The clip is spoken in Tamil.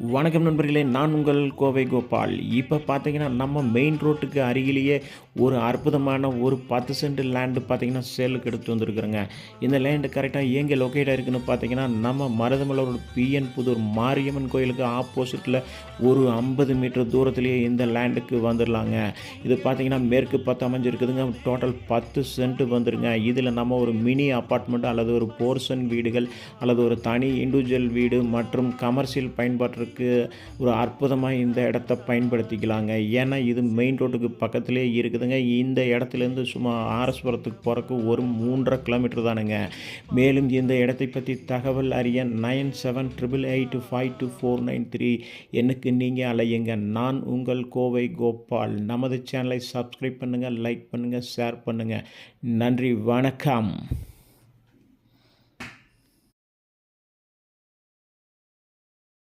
வணக்கம் நண்பர்களே, நான் உங்கள் கோவை கோபால். இப்போ பார்த்தீங்கன்னா, நம்ம மெயின் ரோட்டுக்கு அருகிலேயே ஒரு அற்புதமான ஒரு 10 சென்ட் லேண்டு பார்த்தீங்கன்னா, சேலுக்கு எடுத்து வந்திருக்கிறேங்க. இந்த லேண்டு கரெக்டாக எங்கே லொக்கேட் ஆயிருக்குன்னு பார்த்தீங்கன்னா, நம்ம மருதமலரோட பிஎன் புதூர் மாரியம்மன் கோயிலுக்கு ஆப்போசிட்டில் ஒரு 50 மீட்டர் தூரத்திலேயே இந்த லேண்டுக்கு வந்துடலாங்க. இது பார்த்தீங்கன்னா, மேற்கு பார்த்து அமைஞ்சிருக்குதுங்க. டோட்டல் 10 சென்ட் வந்துருங்க. இதில் நம்ம ஒரு மினி அப்பார்ட்மெண்ட் அல்லது ஒரு போர்ஷன் வீடுகள் அல்லது ஒரு தனி இண்டிவிஜுவல் வீடு மற்றும் கமர்ஷியல் பயன்பாட்டிற்கு ஒரு அற்புதமாக இந்த இடத்த பயன்படுத்திக்கலாங்க. ஏன்னா இது மெயின் ரோட்டுக்கு பக்கத்திலே இருக்குதுங்க. இந்த இடத்துலேருந்து சும்மா ஆர்எஸ்புரத்துக்கு போகிறக்கு ஒரு 3.5 கிலோமீட்டர் தானுங்க. மேலும் இந்த இடத்தை பற்றி தகவல் அறிய 9788852493 எண்ணுக்கு நீங்கள் அலையுங்க. நான் உங்கள் கோவை கோபால். நமது சேனலை சப்ஸ்கிரைப் பண்ணுங்கள், லைக் பண்ணுங்கள், ஷேர் பண்ணுங்கள். நன்றி, வணக்கம்.